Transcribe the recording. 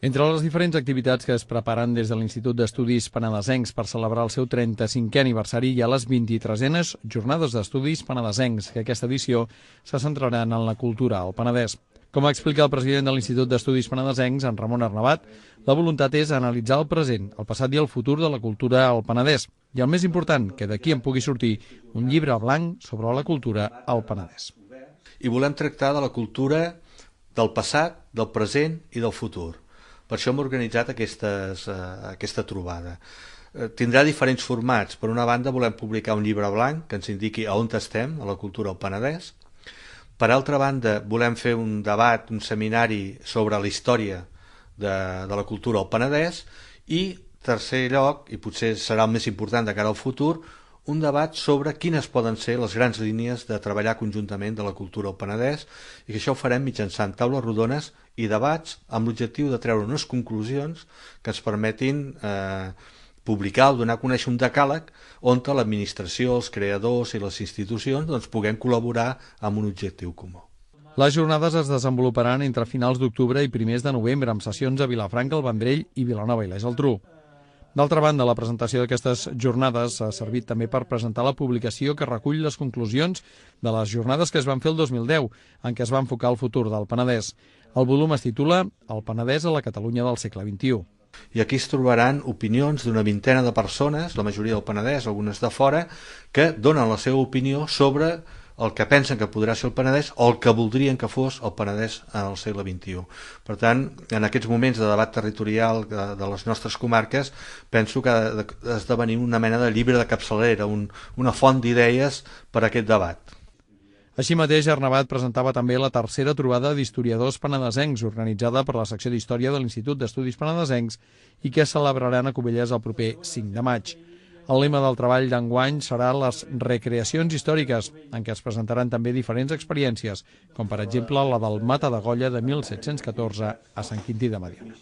Entre les diferents activitats que es preparen des de l'Institut d'Estudis Penedesencs per celebrar el seu 35è aniversari hi ha les 23enes Jornades d'Estudis Penedesencs, que aquesta edició se centraran en la cultura al Penedès. Com explica el president de l'Institut d'Estudis Penedesencs, en Ramon Arnabat, la voluntat és analitzar el present, el passat i el futur de la cultura al Penedès. I el més important, que d'aquí en pugui sortir un llibre blanc sobre la cultura al Penedès. I volem tractar de la cultura del passat, del present i del futur. Per això hem organitzat aquesta trobada. Tindrà diferents formats. Per una banda volem publicar un llibre blanc que ens indiqui on estem, a la cultura al Penedès. Per altra banda volem fer un debat, un seminari sobre la història de la cultura al Penedès i, tercer lloc, i potser serà el més important de cara al futur, un debat sobre quines poden ser les grans línies de treballar conjuntament de la cultura al Penedès i que això ho farem mitjançant taules rodones i debats amb l'objectiu de treure unes conclusions que ens permetin publicar o donar a conèixer un decàleg on l'administració, els creadors i les institucions puguem col·laborar amb un objectiu comú. Les jornades es desenvoluparan entre finals d'octubre i primers de novembre amb sessions a Vilafranca, el Vendrell i Vilanova i la Geltrú. D'altra banda, la presentació d'aquestes jornades ha servit també per presentar la publicació que recull les conclusions de les jornades que es van fer el 2010, en què es va enfocar el futur del Penedès. El volum es titula El Penedès a la Catalunya del segle XXI. I aquí es trobaran opinions d'una vintena de persones, la majoria del Penedès, algunes de fora, que donen la seva opinió sobre el que pensen que podrà ser el Penedès o el que voldrien que fos el Penedès en el segle XXI. Per tant, en aquests moments de debat territorial de les nostres comarques, penso que ha d'esdevenir una mena de llibre de capçalera, una font d'idees per a aquest debat. Així mateix, Arnabat presentava també la tercera trobada d'historiadors penedesencs, organitzada per la secció d'Història de l'Institut d'Estudis Penedesencs i que es celebraran a Cubelles el proper 5 de maig. El lema del treball d'enguany serà les recreacions històriques, en què es presentaran també diferents experiències, com per exemple la del Mata de Golla de 1714 a Sant Quintí de Mediona.